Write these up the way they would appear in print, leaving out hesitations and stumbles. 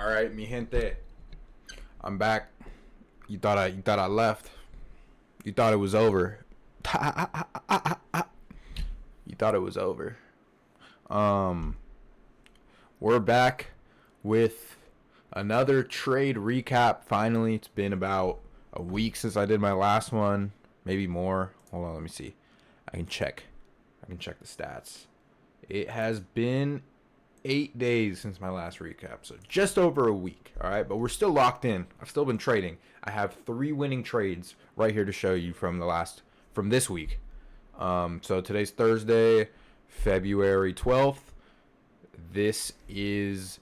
All right, mi gente. I'm back. You thought I left. You thought it was over. You thought it was over. Um, we're back with another trade recap. Finally, it's been about a week since I did my last one, maybe more. Hold on, let me see. I can check. I can check the stats. It has been 8 days since my last recap, so just over a week. All right, but we're still locked in. I've still been trading. I have 3 winning trades right here to show you from this week. So today's Thursday, February 12th. This is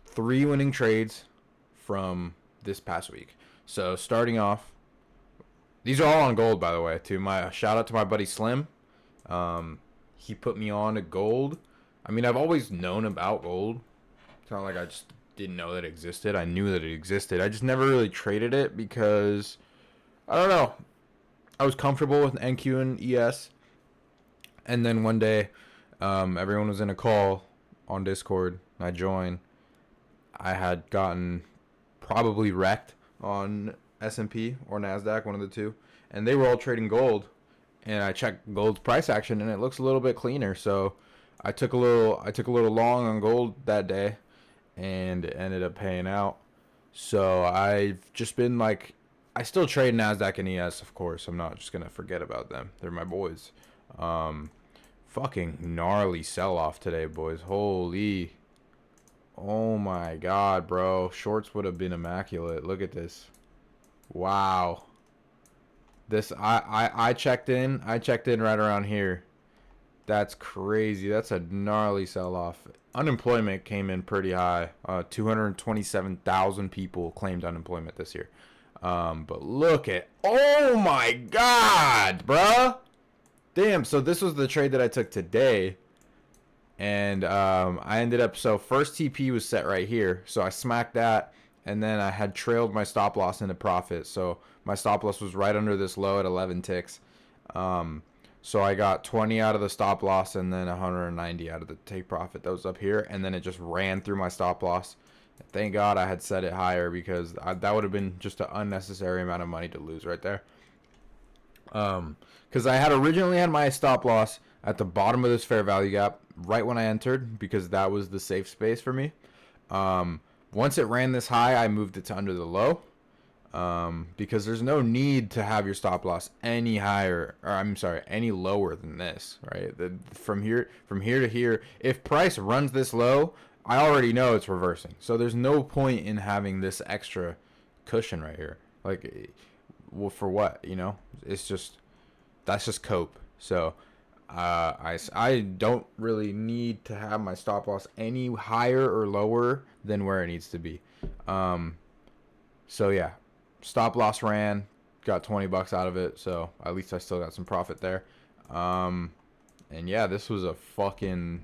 3 winning trades from this past week. So starting off, these are all on gold, by the way. To my shout out to my buddy Slim. He put me on to gold. I mean, I've always known about gold. It's not like I just didn't know that it existed. I knew that it existed. I just never really traded it because, I don't know, I was comfortable with NQ and ES. And then one day, everyone was in a call on Discord. I joined. I had gotten probably wrecked on S&P or NASDAQ, one of the two. And they were all trading gold. And I checked gold's price action, and it looks a little bit cleaner. So I took a little long on gold that day, and it ended up paying out. So I've just been like, I still trade NASDAQ and ES, of course. I'm not just gonna forget about them. They're my boys. Fucking gnarly sell-off today, boys. Holy, oh my god, bro. Shorts would have been immaculate. Look at this. Wow. This I checked in. I checked in right around here. That's crazy. That's a gnarly sell-off. Unemployment came in pretty high. 227,000 people claimed unemployment this year. But look at, oh my god, bruh. Damn, so this was the trade that I took today. And I ended up, so first TP was set right here. So I smacked that. And then I had trailed my stop loss into profit. So my stop loss was right under this low at 11 ticks. So I got 20 out of the stop loss and then 190 out of the take profit that was up here. And then it just ran through my stop loss. Thank God I had set it higher because that would have been just an unnecessary amount of money to lose right there. Because I had originally had my stop loss at the bottom of this fair value gap right when I entered because that was the safe space for me. Once it ran this high, I moved it to under the low. Because there's no need to have your stop loss any higher, or I'm sorry, any lower than this, right? From here to here, if price runs this low, I already know it's reversing. So there's no point in having this extra cushion right here. Like, well, for what, you know? It's just, that's just cope. So I don't really need to have my stop loss any higher or lower than where it needs to be. So yeah. Stop loss ran, got 20 bucks out of it, so at least I still got some profit there. And yeah, this was a fucking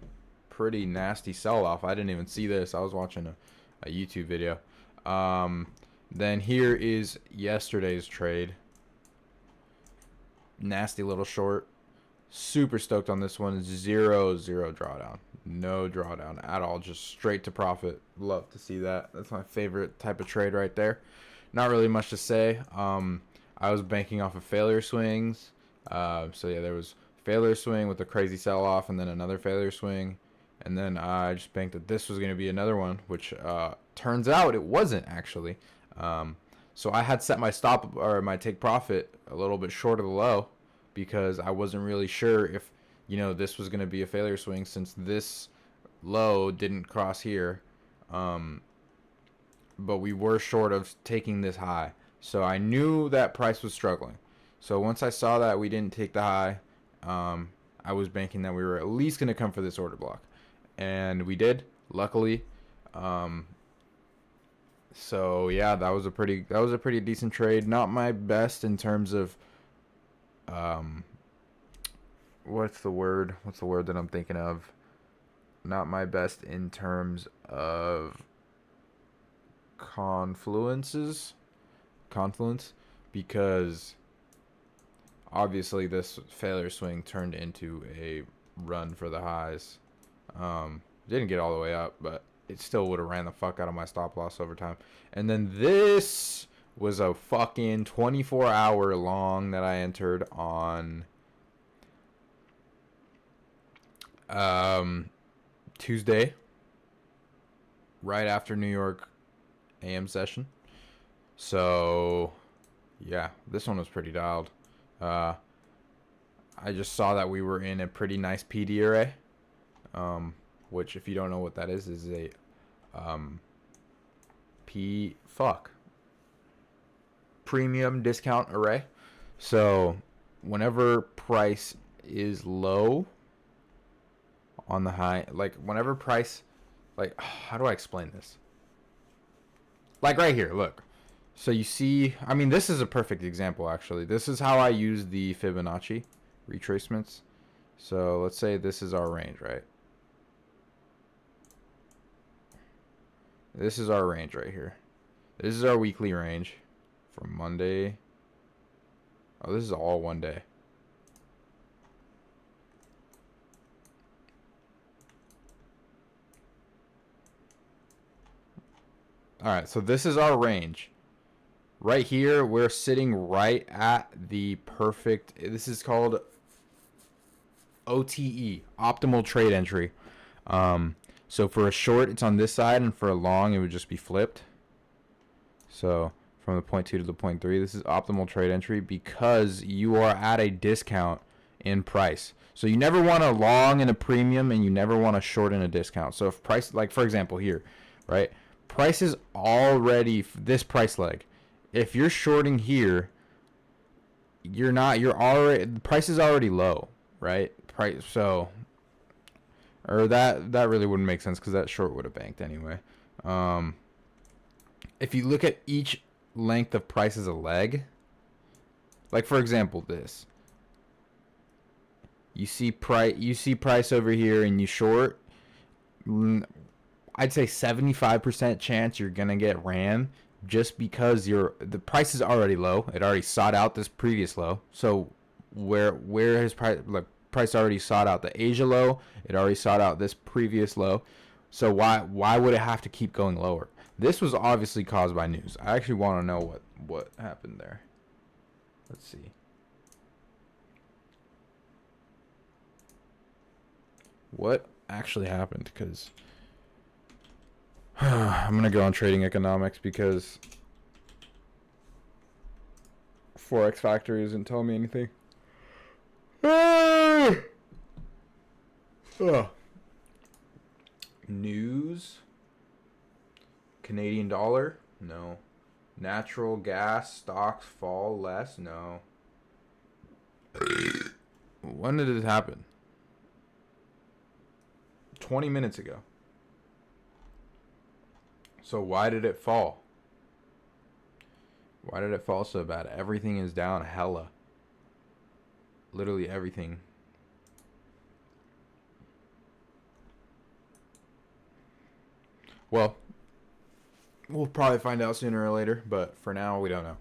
pretty nasty sell-off. I didn't even see this. I was watching a YouTube video. Then here is yesterday's trade. Nasty little short. Super stoked on this one. Zero drawdown. No drawdown at all. Just straight to profit. Love to see that. That's my favorite type of trade right there. Not really much to say. I was banking off of failure swings. So yeah, there was failure swing with a crazy sell-off and then another failure swing. And then I just banked that this was going to be another one, which turns out it wasn't actually. So I had set my stop or my take profit a little bit short of the low because I wasn't really sure if, you know, this was going to be a failure swing since this low didn't cross here. But we were short of taking this high. So I knew that price was struggling. So once I saw that we didn't take the high, I was banking that we were at least going to come for this order block. And we did, luckily. So yeah, that was a pretty decent trade. Not my best in terms of what's the word that I'm thinking of? Not my best in terms of confluence, because obviously this failure swing turned into a run for the highs. Didn't get all the way up, but it still would have ran the fuck out of my stop loss over time. And then this was a fucking 24-hour long that I entered on Tuesday, right after New York AM session. So yeah, this one was pretty dialed. I just saw that we were in a pretty nice PD array, which if you don't know what that is a premium discount array. So whenever price is low on the high, like whenever price, like how do I explain this? Like right here, look. So you see, I mean, this is a perfect example actually. This is how I use the Fibonacci retracements. So let's say this is our range, right? This is our range right here. This is our weekly range from Monday. Oh, this is all one day. All right, so this is our range. Right here, we're sitting right at the perfect, this is called OTE, optimal trade entry. So for a short, it's on this side, and for a long, it would just be flipped. So from the 0.2 to the 0.3, this is optimal trade entry because you are at a discount in price. So you never want a long in a premium, and you never want a short in a discount. So if price, like for example here, right? Price is already, this price leg. If you're shorting here, you're already, the price is already low, right? Price, so, or that really wouldn't make sense because that short would have banked anyway. If you look at each length of price as a leg, like for example this, you see price over here and you short, I'd say 75% chance you're gonna get ran just because the price is already low. It already sought out this previous low. So where his price already sought out the Asia low, it already sought out this previous low. So why would it have to keep going lower? This was obviously caused by news. I actually want to know what happened there. Let's see. What actually happened? Because I'm going to go on Trading Economics because Forex Factory isn't telling me anything. News. Canadian dollar? No. Natural gas stocks fall less? No. When did it happen? 20 minutes ago. So why did it fall? Why did it fall so bad? Everything is down hella. Literally everything. Well, we'll probably find out sooner or later, but for now we don't know.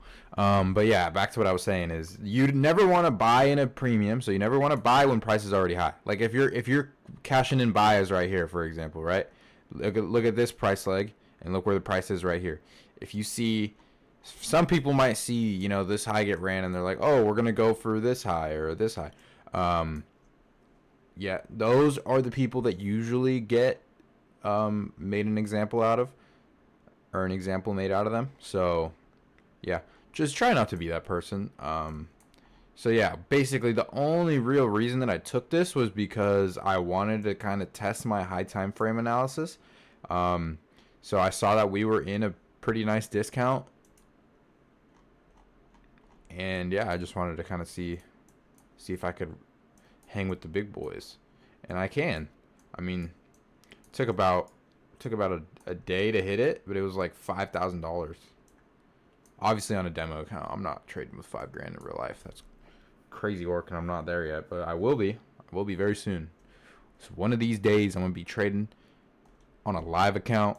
But yeah, back to what I was saying is you never want to buy in a premium, so you never want to buy when price is already high. Like if you're cashing in buys right here, for example, right? Look at this price leg and look where the price is right here. If you see, some people might see, this high get ran and they're like, oh, we're gonna go for this high or this high. Yeah, those are the people that usually get made an example out of, or an example made out of them. So yeah, just try not to be that person. So yeah, basically the only real reason that I took this was because I wanted to kind of test my high time frame analysis. So I saw that we were in a pretty nice discount, and yeah, I just wanted to kind of see if I could hang with the big boys, and I can. I mean, it took about a day to hit it, but it was like $5,000. Obviously on a demo account. I'm not trading with $5,000 in real life. That's crazy work, and I'm not there yet, but I will be. I will be very soon. So one of these days, I'm gonna be trading on a live account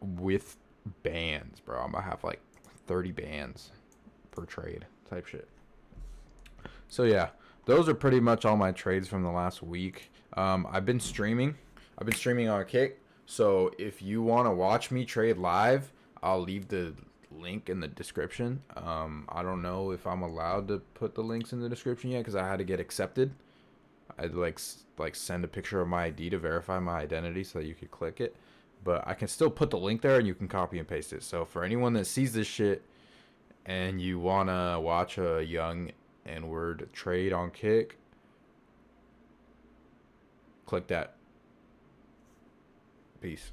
with bands, bro. I'm gonna have like 30 bands per trade type shit. So yeah, those are pretty much all my trades from the last week. I've been streaming on Kick. So if you want to watch me trade live, I'll leave the link in the description. I don't know if I'm allowed to put the links in the description yet because I had to get accepted. I'd like send a picture of my ID to verify my identity so that you could click it. But I can still put the link there and you can copy and paste it. So for anyone that sees this shit and you wanna watch a young N word trade on Kick, click that. Peace.